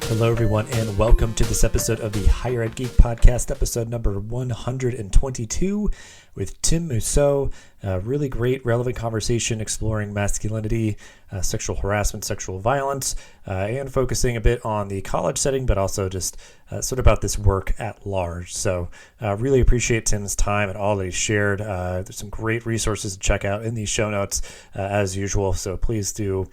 Hello, everyone, and welcome to this episode of the Higher Ed Geek Podcast, episode number 122 with Tim Mousseau. A really great, relevant conversation exploring masculinity, sexual harassment, sexual violence, and focusing a bit on the college setting, but also just sort of about this work at large. So really appreciate Tim's time and all that he shared. There's some great resources to check out in these show notes as usual. So please do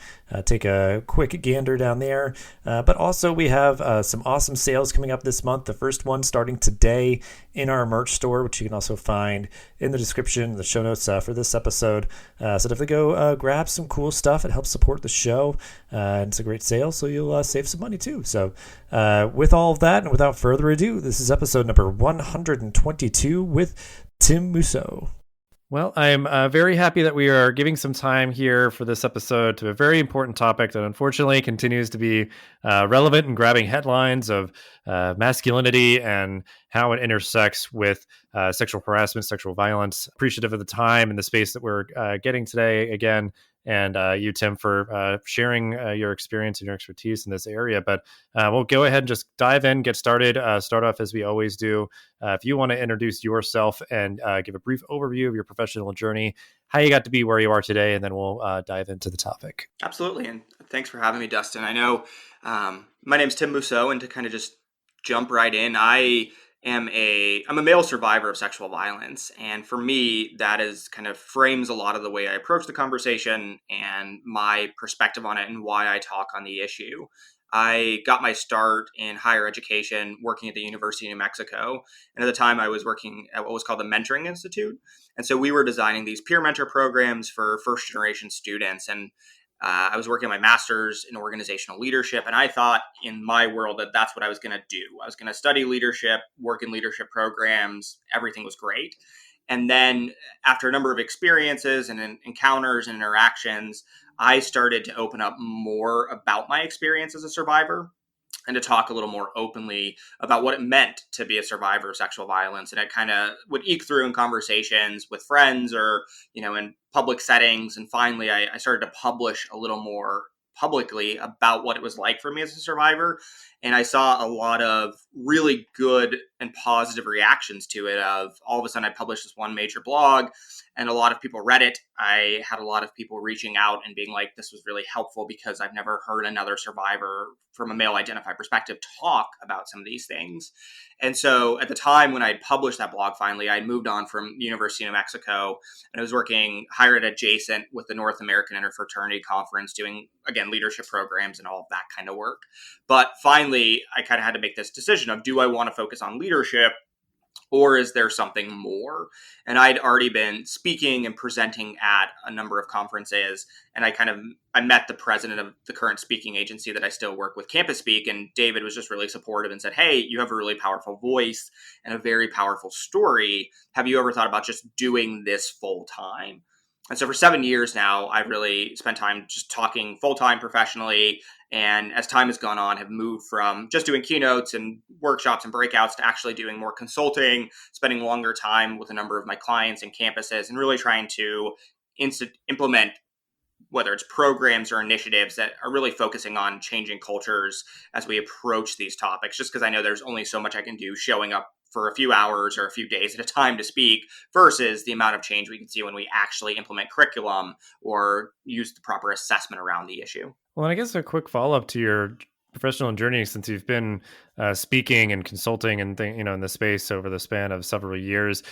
take a quick gander down there. But also we have some awesome sales coming up this month. The first one starting today in our merch store, which you can also find in the description, the show notes for this episode. So definitely go grab some cool stuff. It helps support the show. And it's a great sale, so you'll save some money too. So with all of that and without further ado, this is episode number 122 with Tim Mousseau. Well, I'm very happy that we are giving some time here for this episode to a very important topic that unfortunately continues to be relevant and grabbing headlines of masculinity and how it intersects with sexual harassment, sexual violence. Appreciative of the time and the space that we're getting today again. And you, Tim, for sharing your experience and your expertise in this area. But we'll go ahead and just dive in, get started, start off as we always do. If you want to introduce yourself and give a brief overview of your professional journey, how you got to be where you are today, and then we'll dive into the topic. Absolutely. And thanks for having me, Dustin. I know my name's Tim Mousseau, and to kind of just jump right in, I'm a male survivor of sexual violence. And for me, that is kind of frames a lot of the way I approach the conversation and my perspective on it and why I talk on the issue. I got my start in higher education working at the University of New Mexico. And at the time I was working at what was called the Mentoring Institute. And so we were designing these peer mentor programs for first generation students. And I was working on my master's in organizational leadership, and I thought in my world that that's what I was going to do. I was going to study leadership, work in leadership programs. Everything was great. And then after a number of experiences and encounters and interactions, I started to open up more about my experience as a survivor and to talk a little more openly about what it meant to be a survivor of sexual violence. And it kind of would eke through in conversations with friends or, in public settings. And finally, I started to publish a little more publicly about what it was like for me as a survivor. And I saw a lot of really good and positive reactions to it. Of all of a sudden, I published this one major blog and a lot of people read it. I had a lot of people reaching out and being like, this was really helpful because I've never heard another survivor from a male identified perspective talk about some of these things. And so at the time when I had published that blog, finally, I moved on from the University of New Mexico and I was working higher ed adjacent with the North American Interfraternity Conference, doing, again, leadership programs and all of that kind of work. But finally, I kind of had to make this decision of, do I want to focus on leadership, or is there something more? And I'd already been speaking and presenting at a number of conferences. And I met the president of the current speaking agency that I still work with, Campus Speak. And David was just really supportive and said, hey, you have a really powerful voice and a very powerful story. Have you ever thought about just doing this full time? And so for 7 years now, I've really spent time just talking full-time professionally. And as time has gone on, have moved from just doing keynotes and workshops and breakouts to actually doing more consulting, spending longer time with a number of my clients and campuses, and really trying to implement, whether it's programs or initiatives that are really focusing on changing cultures as we approach these topics, just because I know there's only so much I can do showing up for a few hours or a few days at a time to speak versus the amount of change we can see when we actually implement curriculum or use the proper assessment around the issue. Well, and I guess a quick follow-up to your professional journey, since you've been speaking and consulting and in the space over the span of several years,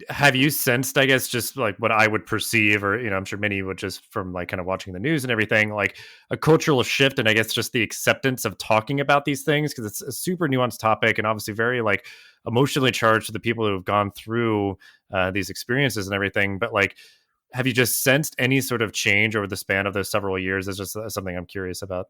have you sensed, I guess, just like what I would perceive, or I'm sure many would, just from like kind of watching the news and everything, like a cultural shift, and I guess just the acceptance of talking about these things, because it's a super nuanced topic and obviously very like emotionally charged to the people who have gone through these experiences and everything. But like, have you just sensed any sort of change over the span of those several years? That's just something I'm curious about.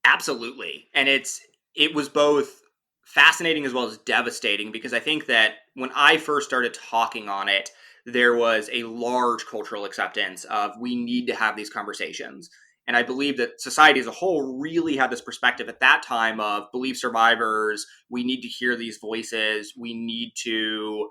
Absolutely. And it was both fascinating as well as devastating, because I think that when I first started talking on it, there was a large cultural acceptance of, we need to have these conversations. And I believe that society as a whole really had this perspective at that time of, believe survivors, we need to hear these voices, we need to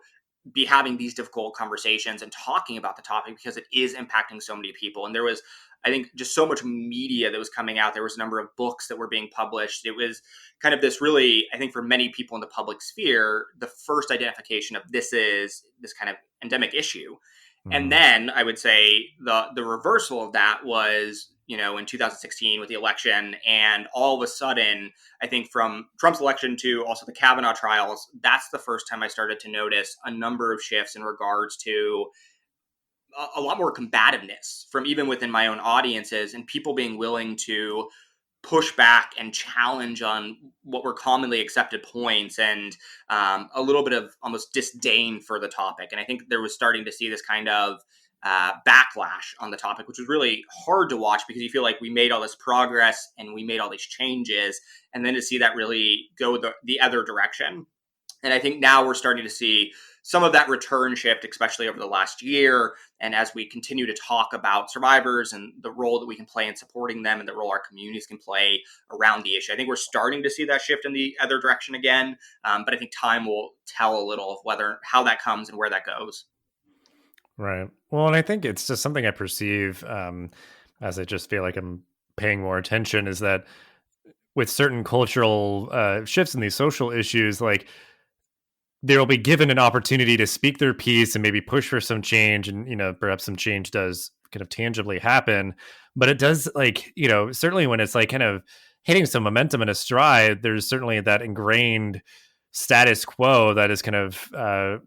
be having these difficult conversations and talking about the topic because it is impacting so many people. And there was, I think, just so much media that was coming out. There was a number of books that were being published. It was kind of this really, I think for many people in the public sphere, the first identification of this is this kind of endemic issue. And then I would say the reversal of that was, in 2016 with the election. And all of a sudden, I think from Trump's election to also the Kavanaugh trials, that's the first time I started to notice a number of shifts in regards to a lot more combativeness from even within my own audiences and people being willing to push back and challenge on what were commonly accepted points and a little bit of almost disdain for the topic. And I think there was starting to see this kind of backlash on the topic, which was really hard to watch because you feel like we made all this progress and we made all these changes. And then to see that really go the other direction. And I think now we're starting to see some of that return shift, especially over the last year. And as we continue to talk about survivors and the role that we can play in supporting them and the role our communities can play around the issue, I think we're starting to see that shift in the other direction again. But I think time will tell a little of how that comes and where that goes. Right. Well, and I think it's just something I perceive as I just feel like I'm paying more attention is that with certain cultural shifts in these social issues, like they'll be given an opportunity to speak their piece and maybe push for some change. And, perhaps some change does kind of tangibly happen. But it does certainly when it's like kind of hitting some momentum in a stride, there's certainly that ingrained status quo that is kind of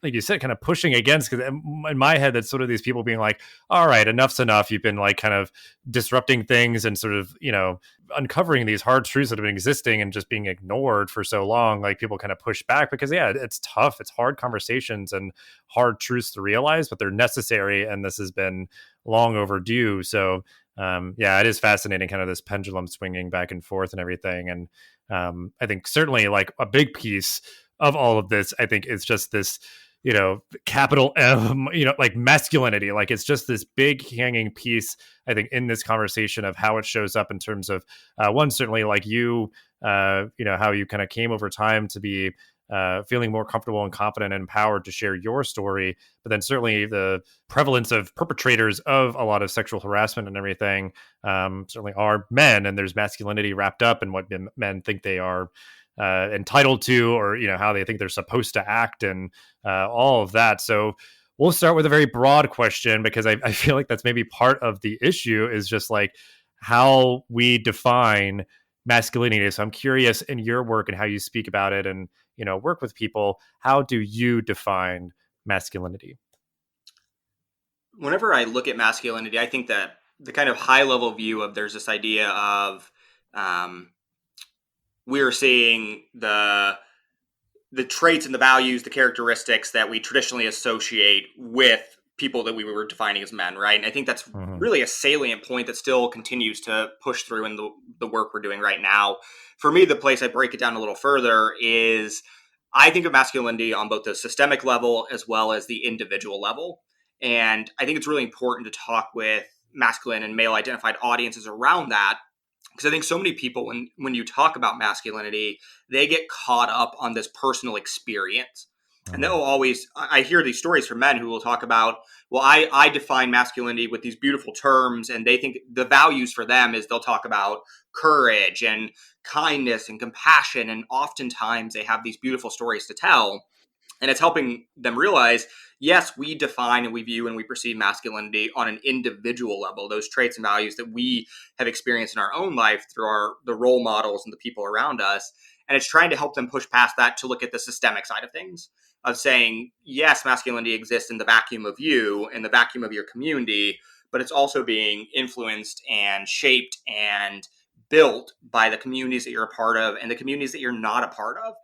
like you said, kind of pushing against, because in my head, that's sort of these people being like, all right, enough's enough. You've been like kind of disrupting things and sort of, uncovering these hard truths that have been existing and just being ignored for so long. Like people kind of push back because, yeah, it's tough. It's hard conversations and hard truths to realize, but they're necessary. And this has been long overdue. So, yeah, it is fascinating, kind of this pendulum swinging back and forth and everything. And I think certainly like a big piece of all of this, I think, is just this, capital M, like masculinity. Like it's just this big hanging piece, I think, in this conversation of how it shows up in terms of one, certainly like how you kind of came over time to be feeling more comfortable and confident and empowered to share your story. But then certainly the prevalence of perpetrators of a lot of sexual harassment and everything certainly are men, and there's masculinity wrapped up in what men think they are entitled to, or how they think they're supposed to act, and all of that. So we'll start with a very broad question, because I feel like that's maybe part of the issue, is just like how we define masculinity. So I'm curious, in your work and how you speak about it and work with people, how do you define masculinity? Whenever I look at masculinity, I think that the kind of high level view of there's this idea of we're seeing the traits and the values, the characteristics that we traditionally associate with people that we were defining as men, right? And I think that's really a salient point that still continues to push through in the work we're doing right now. For me, the place I break it down a little further is I think of masculinity on both the systemic level as well as the individual level. And I think it's really important to talk with masculine and male identified audiences around that, because I think so many people, when you talk about masculinity, they get caught up on this personal experience. And they'll always, I hear these stories from men who will talk about, well, I define masculinity with these beautiful terms, and they think the values for them is they'll talk about courage and kindness and compassion. And oftentimes they have these beautiful stories to tell. And it's helping them realize, yes, we define and we view and we perceive masculinity on an individual level, those traits and values that we have experienced in our own life through the role models and the people around us. And it's trying to help them push past that to look at the systemic side of things, of saying, yes, masculinity exists in the vacuum of you, in the vacuum of your community, but it's also being influenced and shaped and built by the communities that you're a part of and the communities that you're not a part of.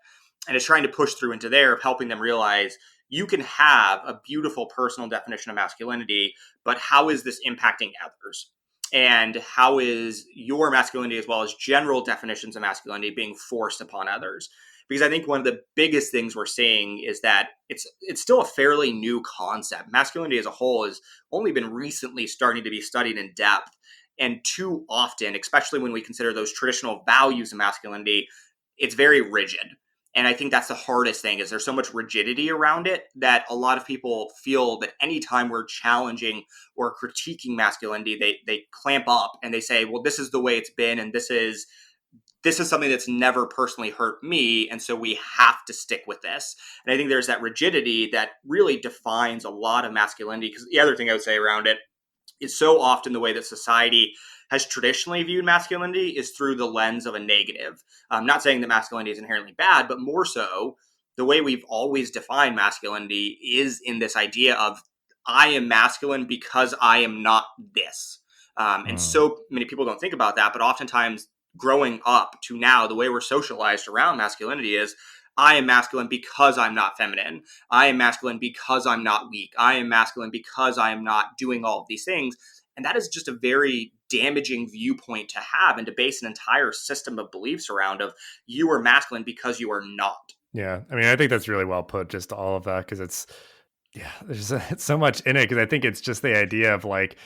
And it's trying to push through into there of helping them realize you can have a beautiful personal definition of masculinity, but how is this impacting others? And how is your masculinity, as well as general definitions of masculinity, being forced upon others? Because I think one of the biggest things we're seeing is that it's still a fairly new concept. Masculinity as a whole has only been recently starting to be studied in depth. And too often, especially when we consider those traditional values of masculinity, it's very rigid. And I think that's the hardest thing, is there's so much rigidity around it that a lot of people feel that anytime we're challenging or critiquing masculinity, they clamp up and they say, well, this is the way it's been, and this is something that's never personally hurt me, and so we have to stick with this. And I think there's that rigidity that really defines a lot of masculinity. Because the other thing I would say around it is, so often the way that society has traditionally viewed masculinity is through the lens of a negative. I'm not saying that masculinity is inherently bad, but more so the way we've always defined masculinity is in this idea of, I am masculine because I am not this. And so many people don't think about that, but oftentimes growing up to now, the way we're socialized around masculinity is, I am masculine because I'm not feminine. I am masculine because I'm not weak. I am masculine because I am not doing all of these things. And that is just a very damaging viewpoint to have, and to base an entire system of beliefs around, of you are masculine because you are not. Yeah. I mean, I think that's really well put, just all of that, because it's so much in it. Because I think it's just the idea of like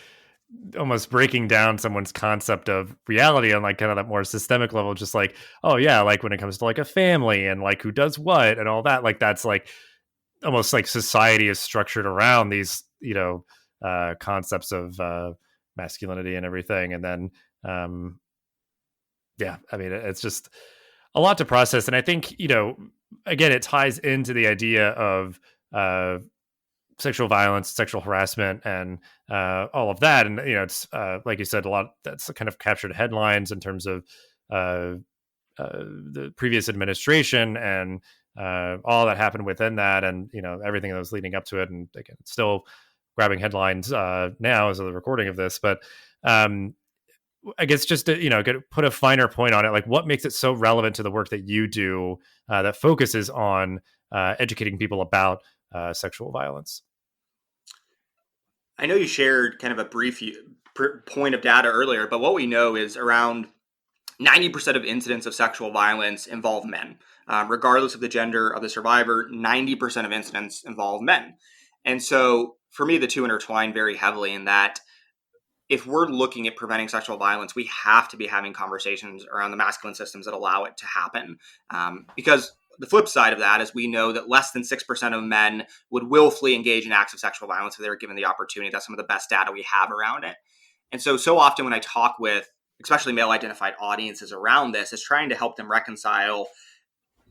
almost breaking down someone's concept of reality on like kind of that more systemic level, just like, oh yeah, like when it comes to like a family and like who does what and all that, like that's like almost like society is structured around these, concepts of masculinity and everything. And then yeah, I mean, it's just a lot to process. And I think, again, it ties into the idea of sexual violence, sexual harassment, and all of that. And it's like you said, a lot that's kind of captured headlines in terms of the previous administration and all that happened within that, and everything that was leading up to it. And again, it's still grabbing headlines now as of the recording of this. But I guess just to put a finer point on it, like what makes it so relevant to the work that you do that focuses on educating people about sexual violence. I know you shared kind of a brief point of data earlier, but what we know is around 90% of incidents of sexual violence involve men. Regardless of the gender of the survivor, 90% of incidents involve men. And so for me, the two intertwine very heavily, in that if we're looking at preventing sexual violence, we have to be having conversations around the masculine systems that allow it to happen. Because the flip side of that is, we know that less than 6% of men would willfully engage in acts of sexual violence if they were given the opportunity. That's some of the best data we have around it. And so often when I talk with especially male-identified audiences around this, is trying to help them reconcile,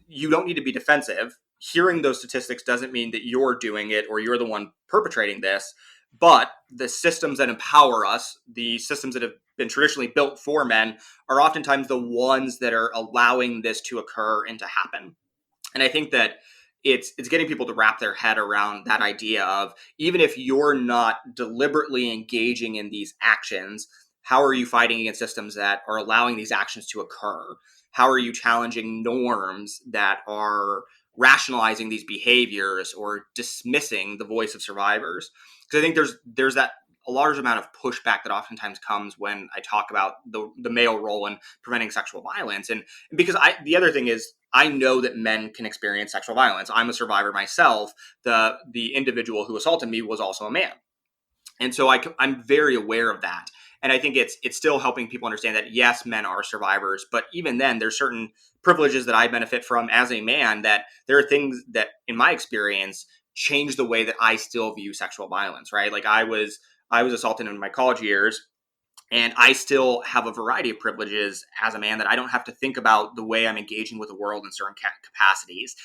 you don't need to be defensive. Hearing those statistics doesn't mean that you're doing it or you're the one perpetrating this, but the systems that empower us, the systems that have been traditionally built for men, are oftentimes the ones that are allowing this to occur and to happen. And I think that it's getting people to wrap their head around that idea of, even if you're not deliberately engaging in these actions, how are you fighting against systems that are allowing these actions to occur? How are you challenging norms that are rationalizing these behaviors or dismissing the voice of survivors? Because I think there's that a large amount of pushback that oftentimes comes when I talk about the male role in preventing sexual violence. And because the other thing is, I know that men can experience sexual violence. I'm a survivor myself. The individual who assaulted me was also a man. And so I'm very aware of that. And I think it's still helping people understand that, yes, men are survivors, but even then, there's certain privileges that I benefit from as a man, that there are things that, in my experience, change the way that I still view sexual violence, right? Like I was assaulted in my college years, and I still have a variety of privileges as a man that I don't have to think about the way I'm engaging with the world in certain capacities.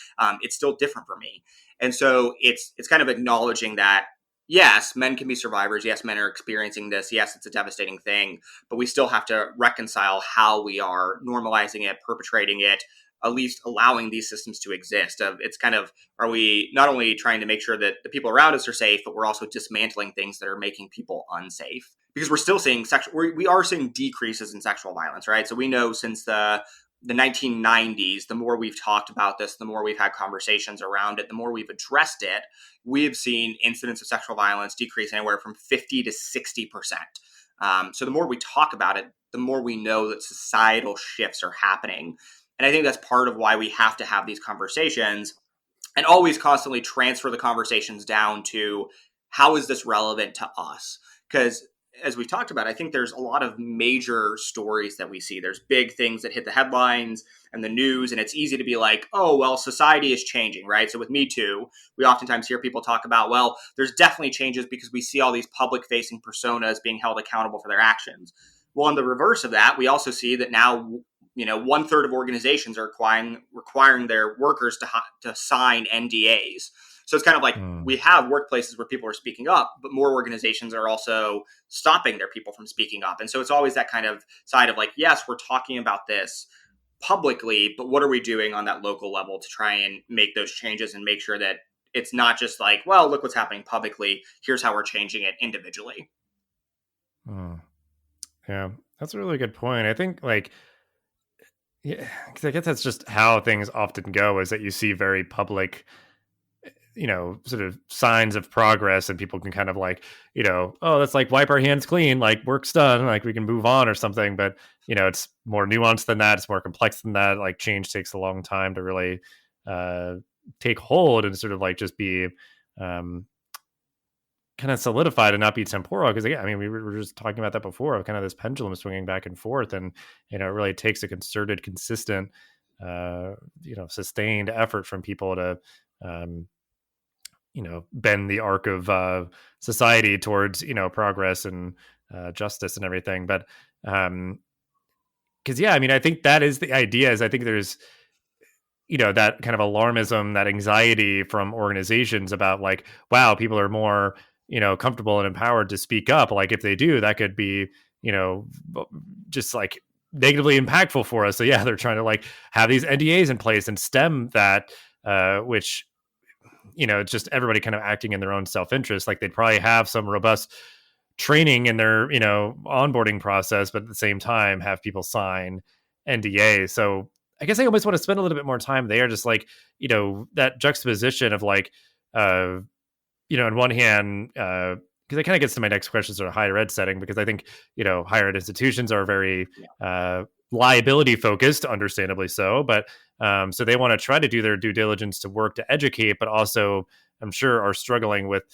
It's still different for me. And so it's kind of acknowledging that, yes, men can be survivors. Yes, men are experiencing this. Yes, it's a devastating thing, but we still have to reconcile how we are normalizing it, perpetrating it, at least allowing these systems to exist. It's kind of, are we not only trying to make sure that the people around us are safe, but we're also dismantling things that are making people unsafe? Because we're still seeing we are seeing decreases in sexual violence, right? So we know since the 1990s, the more we've talked about this, the more we've had conversations around it, the more we've addressed it, we have seen incidents of sexual violence decrease anywhere from 50 to 60%. So the more we talk about it, the more we know that societal shifts are happening. And I think that's part of why we have to have these conversations, and always constantly transfer the conversations down to, how is this relevant to us? Because as we talked about, I think there's a lot of major stories that we see. There's big things that hit the headlines and the news, and it's easy to be like, oh, well, society is changing, right? So with Me Too, we oftentimes hear people talk about, well, there's definitely changes because we see all these public facing personas being held accountable for their actions. Well, on the reverse of that, we also see that now, one third of organizations are requiring their workers to sign NDAs. So it's kind of like Mm. we have workplaces where people are speaking up, but more organizations are also stopping their people from speaking up. And so it's always that kind of side of like, yes, we're talking about this publicly, but what are we doing on that local level to try and make those changes and make sure that it's not just like, well, look what's happening publicly. Here's how we're changing it individually. Mm. Yeah, that's a really good point. I think like yeah, because I guess that's just how things often go is that you see very public, sort of signs of progress and people can kind of like, oh, let's like wipe our hands clean, like work's done, like we can move on or something. But, it's more nuanced than that. It's more complex than that. Like change takes a long time to really uh, take hold and sort of like just be um, kind of solidified and not be temporal. Because again, I mean, we were just talking about that before, kind of this pendulum swinging back and forth. And, it really takes a concerted, consistent, sustained effort from people to, um, bend the arc of society towards progress and justice and everything. But because yeah, I mean, I think that is the idea. Is I think there's that kind of alarmism, that anxiety from organizations about like, wow, people are more comfortable and empowered to speak up. Like if they do, that could be just like negatively impactful for us. So yeah, they're trying to like have these NDAs in place and stem that, which it's just everybody kind of acting in their own self-interest. Like they'd probably have some robust training in their, onboarding process, but at the same time have people sign NDA. So I guess I almost want to spend a little bit more time there, just like, that juxtaposition of like, uh, on one hand, because it kind of gets to my next question, sort of higher ed setting, because I think, higher ed institutions are very liability focused, understandably so. But so they want to try to do their due diligence to work to educate, but also I'm sure are struggling with,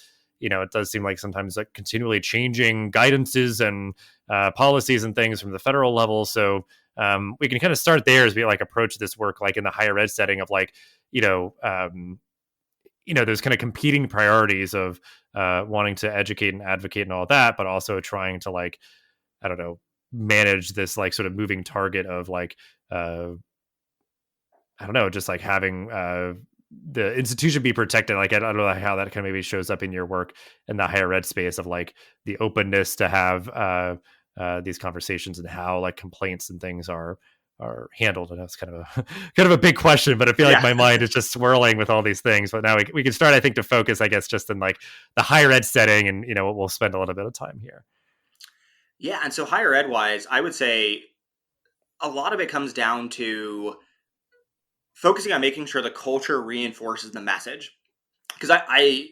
it does seem like sometimes like continually changing guidances and policies and things from the federal level. So we can kind of start there as we like approach this work, like in the higher ed setting of like, those kind of competing priorities of wanting to educate and advocate and all that, but also trying to like, I don't know, manage this like sort of moving target of like, I don't know, just like having the institution be protected. Like, I don't know how that kind of maybe shows up in your work in the higher ed space of like the openness to have these conversations and how like complaints and things are handled. And that's kind of a kind of a big question, but I feel like Yeah. my mind is just swirling with all these things. But now we can start, I think, to focus, I guess, just in like the higher ed setting, and we'll spend a little bit of time here. Yeah. And so higher ed wise, I would say a lot of it comes down to focusing on making sure the culture reinforces the message. Because I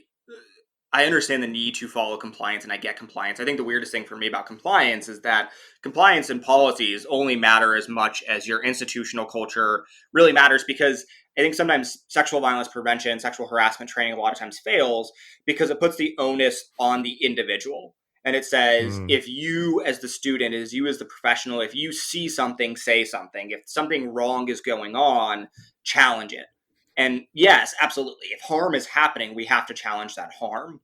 understand the need to follow compliance and I get compliance. I think the weirdest thing for me about compliance is that compliance and policies only matter as much as your institutional culture really matters, because I think sometimes sexual violence prevention, sexual harassment training a lot of times fails because it puts the onus on the individual. And it says, Mm, if you as the student, as you as the professional, if you see something, say something. If something wrong is going on, challenge it. And yes, absolutely. If harm is happening, we have to challenge that harm.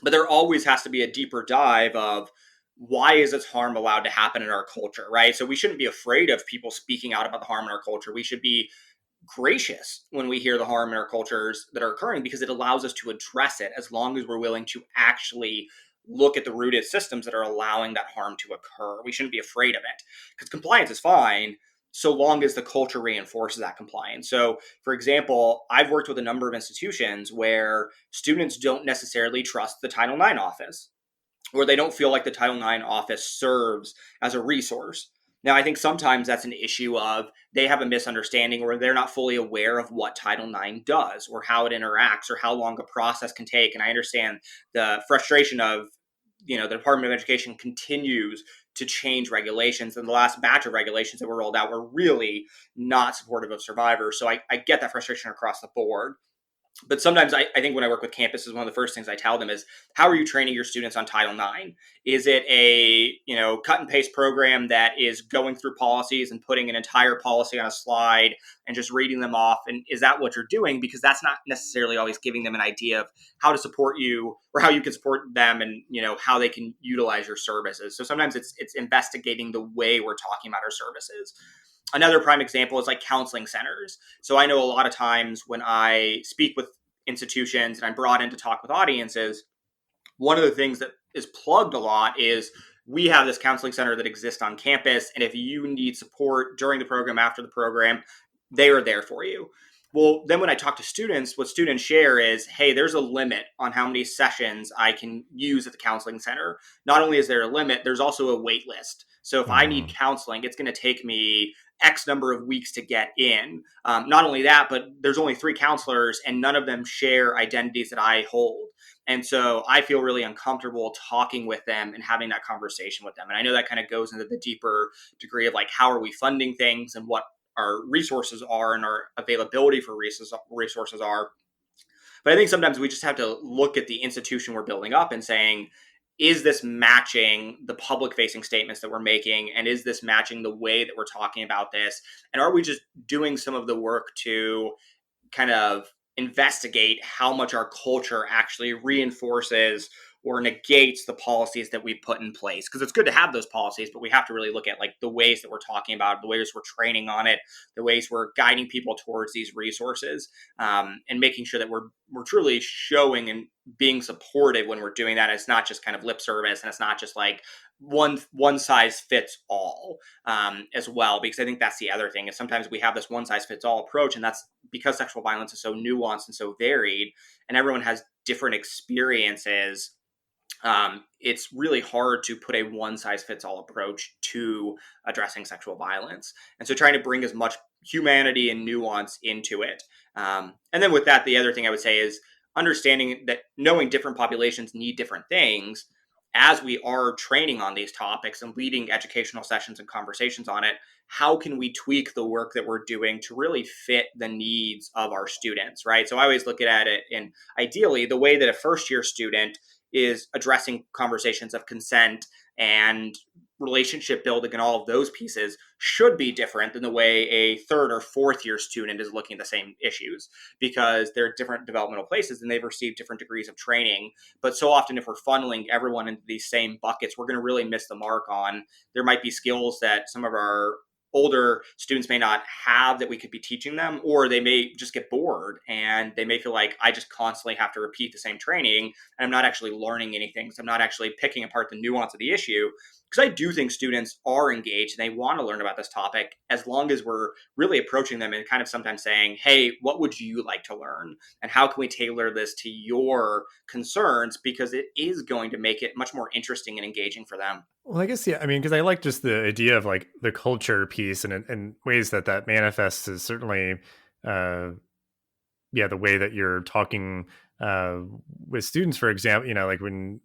But there always has to be a deeper dive of why is this harm allowed to happen in our culture, right? So we shouldn't be afraid of people speaking out about the harm in our culture. We should be gracious when we hear the harm in our cultures that are occurring, because it allows us to address it as long as we're willing to actually look at the rooted systems that are allowing that harm to occur. We shouldn't be afraid of it, because compliance is fine so long as the culture reinforces that compliance. So, for example, I've worked with a number of institutions where students don't necessarily trust the Title IX office, or they don't feel like the Title IX office serves as a resource. Now, I think sometimes that's an issue of they have a misunderstanding, or they're not fully aware of what Title IX does or how it interacts or how long a process can take. And I understand the frustration of, the Department of Education continues to change regulations. And the last batch of regulations that were rolled out were really not supportive of survivors. So I get that frustration across the board. But sometimes I think when I work with campuses, one of the first things I tell them is, how are you training your students on Title IX? Is it a cut and paste program that is going through policies and putting an entire policy on a slide and just reading them off? And is that what you're doing? Because that's not necessarily always giving them an idea of how to support you or how you can support them, and how they can utilize your services. So sometimes it's investigating the way we're talking about our services. Another prime example is like counseling centers. So I know a lot of times when I speak with institutions and I'm brought in to talk with audiences, one of the things that is plugged a lot is, we have this counseling center that exists on campus, and if you need support during the program, after the program, they are there for you. Well, then when I talk to students, what students share is, hey, there's a limit on how many sessions I can use at the counseling center. Not only is there a limit, there's also a wait list. So if I need counseling, it's going to take me X number of weeks to get in. Not only that, but there's only 3 counselors and none of them share identities that I hold. And so I feel really uncomfortable talking with them and having that conversation with them. And I know that kind of goes into the deeper degree of like, how are we funding things and what our resources are and our availability for resources are. But I think sometimes we just have to look at the institution we're building up and saying, is this matching the public facing statements that we're making? And is this matching the way that we're talking about this? And are we just doing some of the work to kind of investigate how much our culture actually reinforces or negates the policies that we put in place? Because it's good to have those policies, but we have to really look at like the ways that we're talking about it, the ways we're training on it, the ways we're guiding people towards these resources, and making sure that we're truly showing and being supportive when we're doing that. It's not just kind of lip service, and it's not just like one size fits all, as well. Because I think that's the other thing, is sometimes we have this one size fits all approach, and that's because sexual violence is so nuanced and so varied, and everyone has different experiences. It's really hard to put a one size fits all approach to addressing sexual violence. And so trying to bring as much humanity and nuance into it. And then with that, the other thing I would say is understanding that knowing different populations need different things. As we are training on these topics and leading educational sessions and conversations on it, how can we tweak the work that we're doing to really fit the needs of our students, right? So I always look at it in, ideally, the way that a first year student is addressing conversations of consent and relationship building and all of those pieces should be different than the way a third or fourth year student is looking at the same issues, because they're different developmental places and they've received different degrees of training. But so often, if we're funneling everyone into these same buckets, we're going to really miss the mark on, there might be skills that some of our older students may not have that we could be teaching them, or they may just get bored and they may feel like, I just constantly have to repeat the same training and I'm not actually learning anything. So I'm not actually picking apart the nuance of the issue. Because I do think students are engaged and they want to learn about this topic, as long as we're really approaching them and kind of sometimes saying, hey, what would you like to learn? And how can we tailor this to your concerns? Because it is going to make it much more interesting and engaging for them. Well, I guess, yeah. I mean, because I like just the idea of like the culture piece, and ways that manifests is certainly, uh, yeah, the way that you're talking with students, for example, like when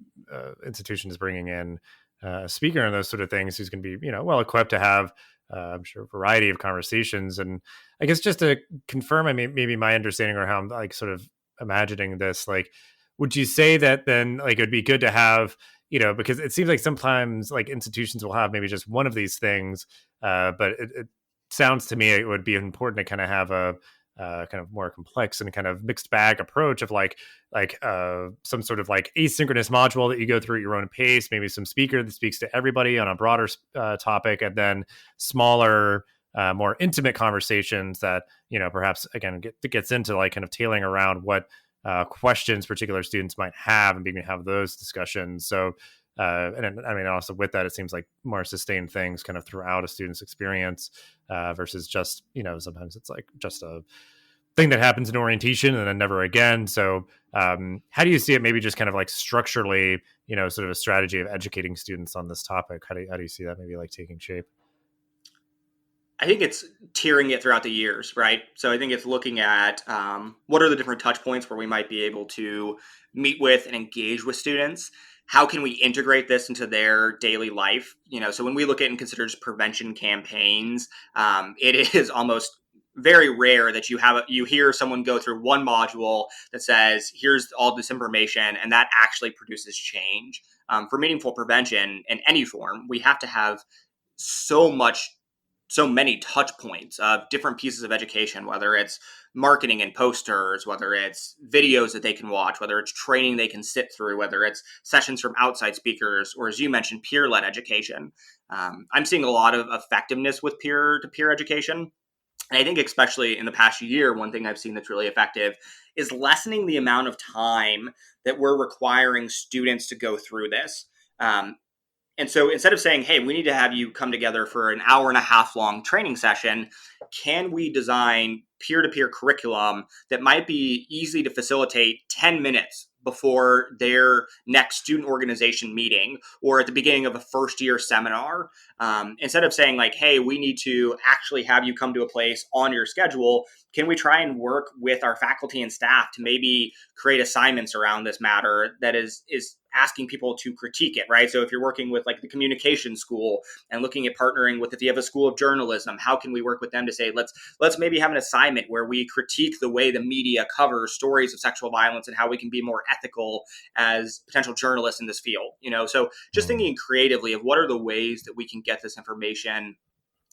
institution is bringing in a speaker and those sort of things, who's going to be, well equipped to have, I'm sure, a variety of conversations. And I guess just to confirm, I mean, maybe my understanding or how I'm like sort of imagining this, like, would you say that then like it would be good to have, because it seems like sometimes like institutions will have maybe just one of these things, but it sounds to me it would be important to kind of have a kind of more complex and kind of mixed bag approach of like some sort of like asynchronous module that you go through at your own pace, maybe some speaker that speaks to everybody on a broader topic, and then smaller, more intimate conversations that perhaps again gets into like kind of tailing around what questions particular students might have, and being able to have those discussions. So and I mean, also with that, it seems like more sustained things kind of throughout a student's experience, versus just, sometimes it's like just a thing that happens in orientation and then never again. So how do you see it maybe just kind of like structurally, sort of a strategy of educating students on this topic? How do you see that maybe like taking shape? I think it's tiering it throughout the years, right? So I think it's looking at what are the different touch points where we might be able to meet with and engage with students. How can we integrate this into their daily life? So when we look at and consider just prevention campaigns, it is almost very rare that you hear someone go through one module that says, here's all this information, and that actually produces change. For meaningful prevention in any form, we have to have so much so many touch points of different pieces of education, whether it's marketing and posters, whether it's videos that they can watch, whether it's training they can sit through, whether it's sessions from outside speakers, or as you mentioned, peer-led education. I'm seeing a lot of effectiveness with peer-to-peer education. And I think especially in the past year, one thing I've seen that's really effective is lessening the amount of time that we're requiring students to go through this. And so instead of saying, hey, we need to have you come together for an hour and a half long training session, can we design peer-to-peer curriculum that might be easy to facilitate 10 minutes before their next student organization meeting or at the beginning of a first year seminar? Instead of saying like, hey, we need to actually have you come to a place on your schedule, can we try and work with our faculty and staff to maybe create assignments around this matter that is asking people to critique it, right? So if you're working with like the communication school and looking at partnering with, if you have a school of journalism, how can we work with them to say, let's maybe have an assignment where we critique the way the media covers stories of sexual violence and how we can be more ethical as potential journalists in this field, So just thinking creatively of what are the ways that we can get this information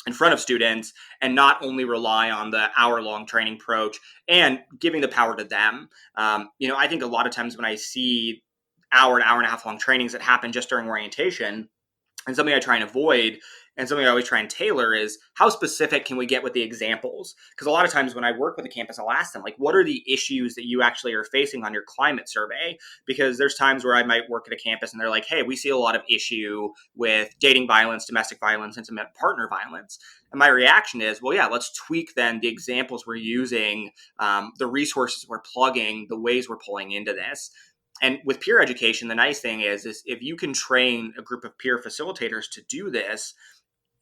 in front of students and not only rely on the hour-long training approach and giving the power to them. I think a lot of times when I see hour to hour and a half long trainings that happen just during orientation, and something I try and avoid and something I always try and tailor is how specific can we get with the examples? Because a lot of times when I work with a campus, I'll ask them, like, what are the issues that you actually are facing on your climate survey? Because there's times where I might work at a campus and they're like, hey, we see a lot of issue with dating violence, domestic violence, intimate partner violence. And my reaction is, well, yeah, let's tweak then the examples we're using, the resources we're plugging, the ways we're pulling into this. And with peer education, the nice thing is if you can train a group of peer facilitators to do this,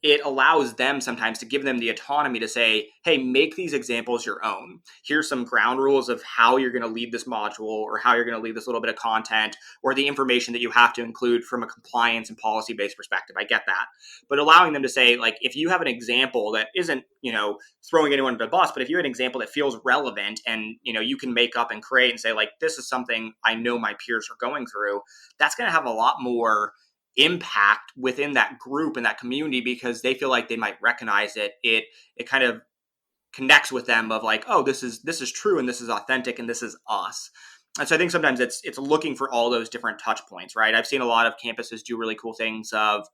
it allows them sometimes to give them the autonomy to say, hey, make these examples your own. Here's some ground rules of how you're going to lead this module or how you're going to lead this little bit of content or the information that you have to include from a compliance and policy-based perspective. I get that. But allowing them to say, like, if you have an example that isn't, throwing anyone under the bus, but if you have an example that feels relevant and, you can make up and create and say, like, this is something I know my peers are going through, that's going to have a lot more impact within that group and that community because they feel like they might recognize it. It kind of connects with them of like, oh, this is true and this is authentic and this is us. And so I think sometimes it's looking for all those different touch points, right? I've seen a lot of campuses do really cool things of,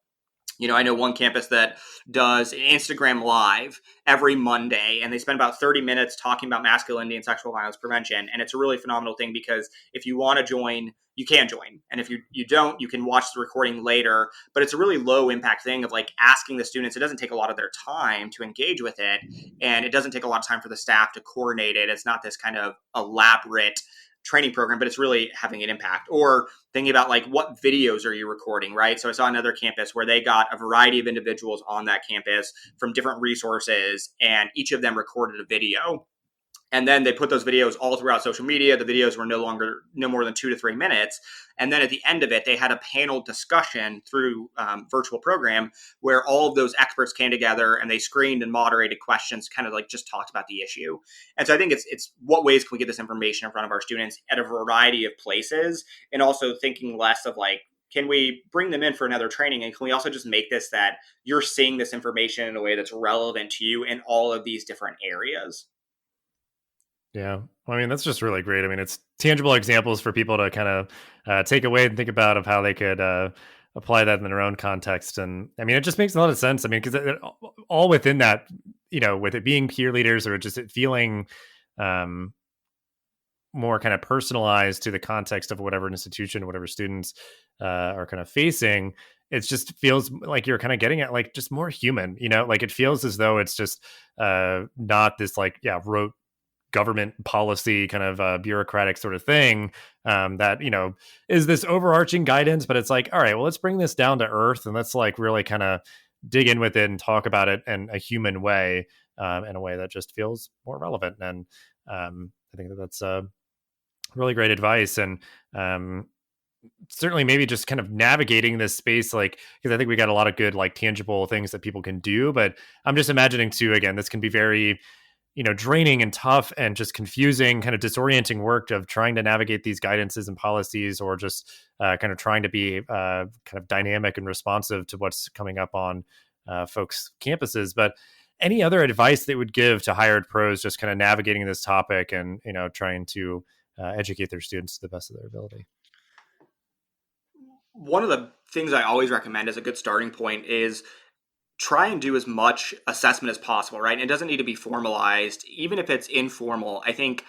I know one campus that does an Instagram Live every Monday, and they spend about 30 minutes talking about masculinity and sexual violence prevention. And it's a really phenomenal thing because if you want to join, you can join. And if you don't, you can watch the recording later. But it's a really low impact thing of like asking the students. It doesn't take a lot of their time to engage with it. And it doesn't take a lot of time for the staff to coordinate it. It's not this kind of elaborate training program, but it's really having an impact. Or thinking about like, what videos are you recording, right? So I saw another campus where they got a variety of individuals on that campus from different resources, and each of them recorded a video. And then they put those videos all throughout social media. The videos were no more than 2 to 3 minutes. And then at the end of it, they had a panel discussion through virtual program where all of those experts came together and they screened and moderated questions, kind of like just talked about the issue. And so I think it's what ways can we get this information in front of our students at a variety of places, and also thinking less of like, can we bring them in for another training? And can we also just make this that you're seeing this information in a way that's relevant to you in all of these different areas? Yeah. Well, I mean, that's just really great. I mean, it's tangible examples for people to kind of take away and think about of how they could apply that in their own context. And I mean, it just makes a lot of sense. I mean, because all within that, with it being peer leaders or just it feeling more kind of personalized to the context of whatever institution, whatever students are kind of facing, it just feels like you're kind of getting at like just more human, like it feels as though it's just not this like, rote government policy kind of bureaucratic sort of thing that is this overarching guidance, but it's like, all right, well, let's bring this down to earth and let's like really kind of dig in with it and talk about it in a human way, in a way that just feels more relevant. And I think that's really great advice. And certainly maybe just kind of navigating this space, like, because I think we got a lot of good like tangible things that people can do, but I'm just imagining too, again, this can be very draining and tough and just confusing, kind of disorienting work of trying to navigate these guidances and policies, or just kind of trying to be kind of dynamic and responsive to what's coming up on folks' campuses. But any other advice they would give to hired pros just kind of navigating this topic and, trying to educate their students to the best of their ability? One of the things I always recommend as a good starting point is try and do as much assessment as possible, right? And it doesn't need to be formalized, even if it's informal. I think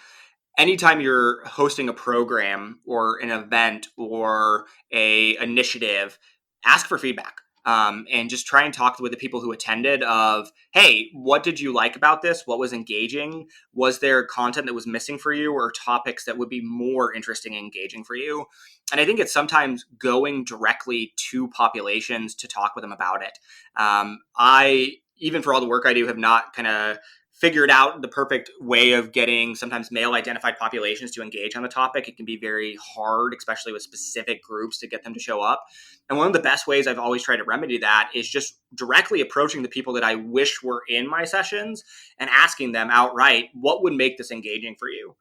anytime you're hosting a program or an event or a initiative, ask for feedback. And just try and talk with the people who attended of, hey, what did you like about this? What was engaging? Was there content that was missing for you, or topics that would be more interesting and engaging for you? And I think it's sometimes going directly to populations to talk with them about it. I, even for all the work I do, have not kind of figured out the perfect way of getting sometimes male identified populations to engage on the topic. It can be very hard, especially with specific groups, to get them to show up. And one of the best ways I've always tried to remedy that is just directly approaching the people that I wish were in my sessions and asking them outright, what would make this engaging for you?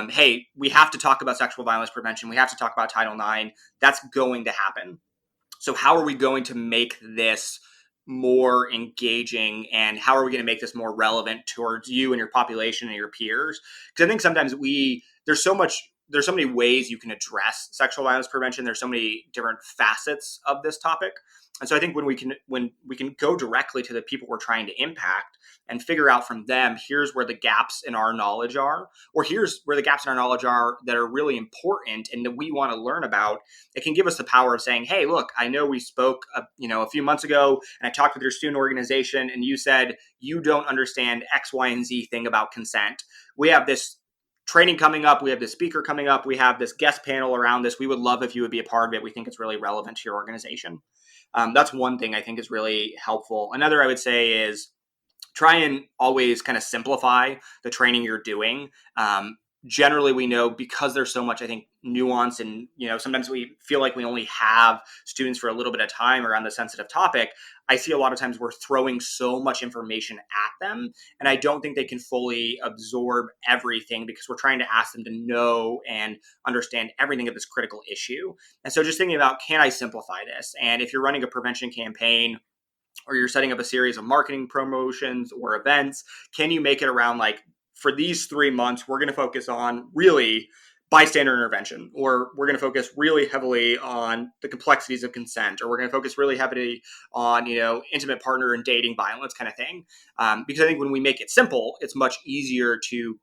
Hey, we have to talk about sexual violence prevention. We have to talk about Title IX. That's going to happen. So how are we going to make this more engaging, and how are we going to make this more relevant towards you and your population and your peers? Because I think sometimes there's so many ways you can address sexual violence prevention. There's so many different facets of this topic. And so I think when we can go directly to the people we're trying to impact and figure out from them, here's where the gaps in our knowledge are, or here's where the gaps in our knowledge are that are really important and that we want to learn about, it can give us the power of saying, hey, look, I know we spoke a few months ago and I talked with your student organization and you said you don't understand X, Y, and Z thing about consent. We have this training coming up. We have this speaker coming up. We have this guest panel around this. We would love if you would be a part of it. We think it's really relevant to your organization. That's one thing I think is really helpful. Another I would say is try and always kind of simplify the training you're doing. Generally, we know, because there's so much, I think, nuance, and sometimes we feel like we only have students for a little bit of time around the sensitive topic. I see a lot of times we're throwing so much information at them, and I don't think they can fully absorb everything because we're trying to ask them to know and understand everything of this critical issue. And so just thinking about, can I simplify this? And if you're running a prevention campaign, or you're setting up a series of marketing promotions or events, can you make it around, like, for these 3 months, we're going to focus on really bystander intervention, or we're going to focus really heavily on the complexities of consent, or we're going to focus really heavily on, intimate partner and dating violence kind of thing. Because I think when we make it simple, it's much easier to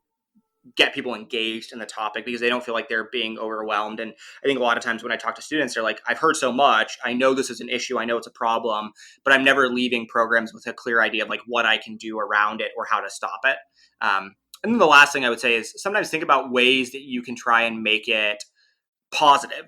get people engaged in the topic because they don't feel like they're being overwhelmed. And I think a lot of times when I talk to students, they're like, I've heard so much. I know this is an issue. I know it's a problem, but I'm never leaving programs with a clear idea of like what I can do around it or how to stop it. And then the last thing I would say is sometimes think about ways that you can try and make it positive.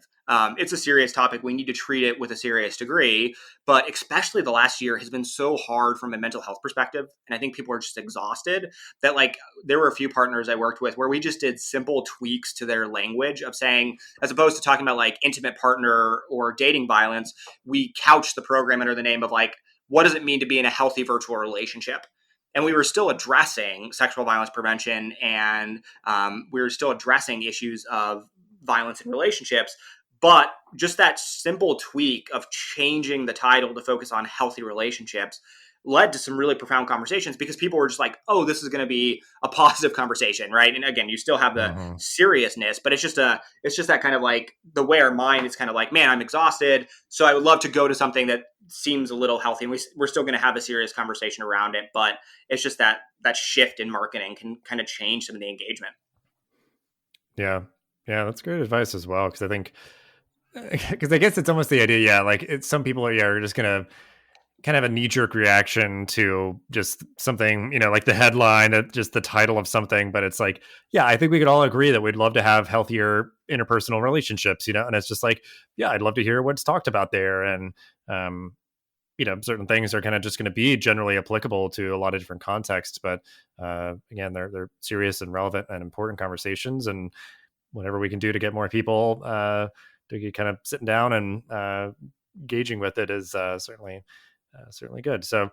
It's a serious topic. We need to treat it with a serious degree, but especially the last year has been so hard from a mental health perspective. And I think people are just exhausted that, like, there were a few partners I worked with where we just did simple tweaks to their language of saying, as opposed to talking about like intimate partner or dating violence, we couched the program under the name of like, what does it mean to be in a healthy virtual relationship? And we were still addressing sexual violence prevention, and we were still addressing issues of violence in relationships. But just that simple tweak of changing the title to focus on healthy relationships led to some really profound conversations because people were just like, oh, this is going to be a positive conversation, right? And again, you still have the seriousness, but it's just that kind of like the way our mind is kind of like, man, I'm exhausted. So I would love to go to something that seems a little healthy. And we're still going to have a serious conversation around it, but it's just that shift in marketing can kind of change some of the engagement. Yeah. Yeah. That's great advice as well. Because I guess it's almost the idea. Yeah. Like some people are just going to kind of a knee-jerk reaction to just something, like the headline, just the title of something. But it's like, yeah, I think we could all agree that we'd love to have healthier interpersonal relationships, and it's just like, yeah, I'd love to hear what's talked about there. And, certain things are kind of just going to be generally applicable to a lot of different contexts. But again, they're serious and relevant and important conversations. And whatever we can do to get more people to get kind of sitting down and engaging with it is certainly good. So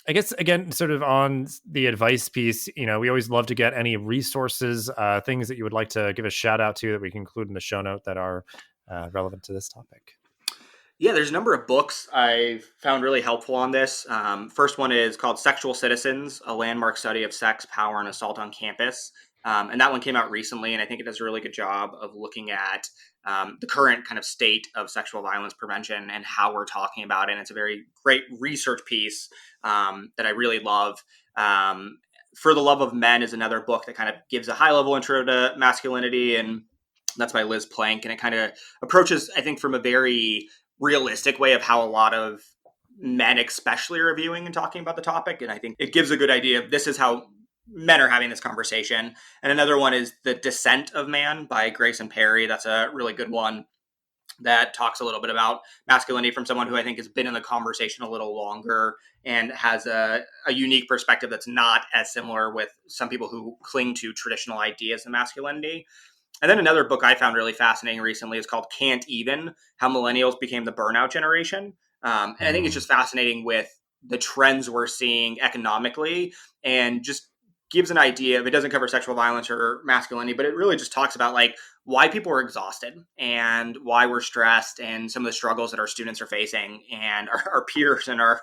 I guess, again, sort of on the advice piece, we always love to get any resources, things that you would like to give a shout out to that we can include in the show note that are relevant to this topic. Yeah, there's a number of books I've found really helpful on this. First one is called Sexual Citizens, a landmark study of sex, power, and assault on campus. And that one came out recently, and I think it does a really good job of looking at the current kind of state of sexual violence prevention and how we're talking about it. And it's a very great research piece that I really love. For the Love of Men is another book that kind of gives a high level intro to masculinity, and that's by Liz Plank. And it kind of approaches, I think, from a very realistic way of how a lot of men especially are viewing and talking about the topic. And I think it gives a good idea of this is how men are having this conversation. And another one is The Descent of Man by Grayson Perry. That's a really good one that talks a little bit about masculinity from someone who I think has been in the conversation a little longer and has a unique perspective that's not as similar with some people who cling to traditional ideas of masculinity. And then another book I found really fascinating recently is called Can't Even, How Millennials Became the Burnout Generation. And I think it's just fascinating with the trends we're seeing economically, and just gives an idea of, it doesn't cover sexual violence or masculinity, but it really just talks about like why people are exhausted and why we're stressed and some of the struggles that our students are facing and our peers and our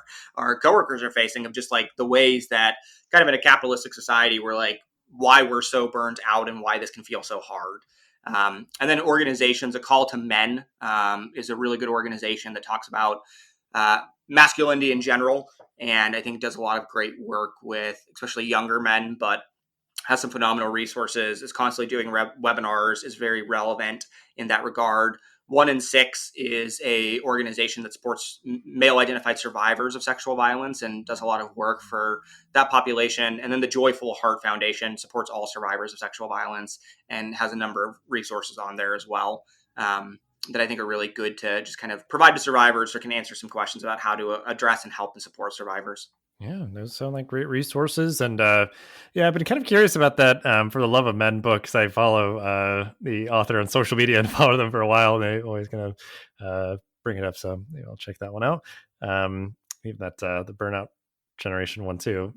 coworkers are facing, of just like the ways that kind of in a capitalistic society, we're like, why we're so burnt out and why this can feel so hard. And then organizations, A Call to Men is a really good organization that talks about masculinity in general. And I think it does a lot of great work with especially younger men, but has some phenomenal resources, is constantly doing webinars, is very relevant in that regard. 1 in 6 is a organization that supports male identified survivors of sexual violence and does a lot of work for that population. And then the Joyful Heart Foundation supports all survivors of sexual violence and has a number of resources on there as well that I think are really good to just kind of provide to survivors, or can answer some questions about how to address and help and support survivors. Yeah, those sound like great resources. And yeah, I've been kind of curious about that For the Love of Men book, because I follow the author on social media and follow them for a while. And they always kind of bring it up. So maybe I'll check that one out. Even that the Burnout Generation one too.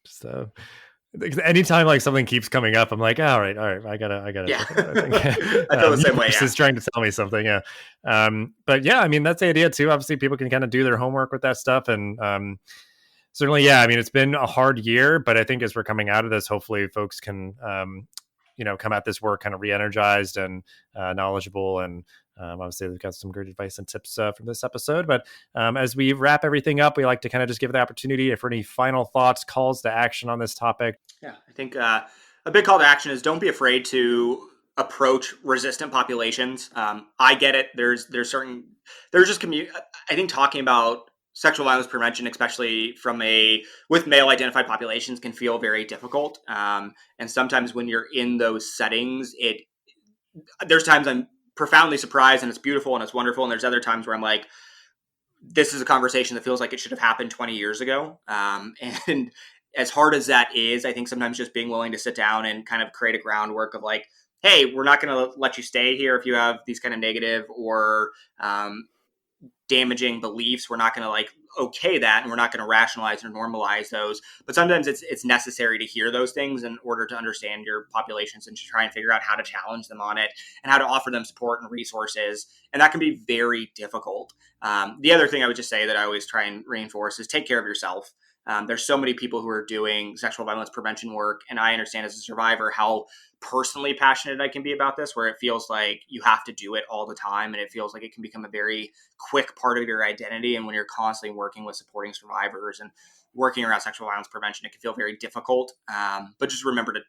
Just anytime like something keeps coming up, I'm like, all right, I gotta Yeah. check it out. I think I feel the same way. Is trying to tell me something. Yeah. But yeah, I mean, that's the idea too. Obviously, people can kind of do their homework with that stuff, and certainly, yeah. I mean, it's been a hard year, but I think as we're coming out of this, hopefully, folks can, come at this work kind of re-energized and knowledgeable. And obviously, they've got some great advice and tips from this episode. But as we wrap everything up, we like to kind of just give the opportunity for any final thoughts, calls to action on this topic. Yeah, I think a big call to action is don't be afraid to approach resistant populations. I get it. There's just I think talking about sexual violence prevention, especially with male identified populations, can feel very difficult. And sometimes when you're in those settings, there's times I'm profoundly surprised and it's beautiful and it's wonderful. And there's other times where I'm like, this is a conversation that feels like it should have happened 20 years ago. And as hard as that is, I think sometimes just being willing to sit down and kind of create a groundwork of like, hey, we're not going to let you stay here if you have these kind of negative or damaging beliefs. We're not going to like okay that, and we're not going to rationalize or normalize those. But sometimes it's necessary to hear those things in order to understand your populations and to try and figure out how to challenge them on it and how to offer them support and resources. And that can be very difficult. The other thing I would just say that I always try and reinforce is take care of yourself. There's so many people who are doing sexual violence prevention work, and I understand as a survivor how personally passionate I can be about this, where it feels like you have to do it all the time, and it feels like it can become a very quick part of your identity. And when you're constantly working with supporting survivors and working around sexual violence prevention, it can feel very difficult. But just remember to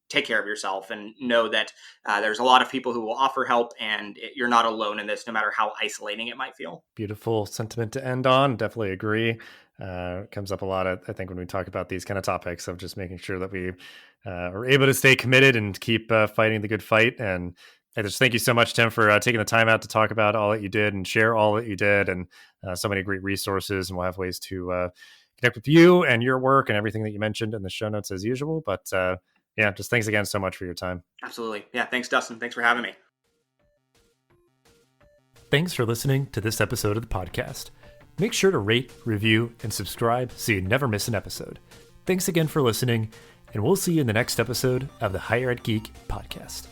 take care of yourself and know that there's a lot of people who will offer help, and you're not alone in this, no matter how isolating it might feel. Beautiful sentiment to end on. Definitely agree. It comes up a lot, I think, when we talk about these kind of topics of just making sure that we are able to stay committed and keep fighting the good fight. And I just thank you so much, Tim, for taking the time out to talk about all that you did and share all that you did, and so many great resources. And we'll have ways to connect with you and your work and everything that you mentioned in the show notes as usual. But yeah, just thanks again so much for your time. Absolutely. Yeah. Thanks, Dustin. Thanks for having me. Thanks for listening to this episode of the podcast. Make sure to rate, review, and subscribe so you never miss an episode. Thanks again for listening, and we'll see you in the next episode of the Higher Ed Geek podcast.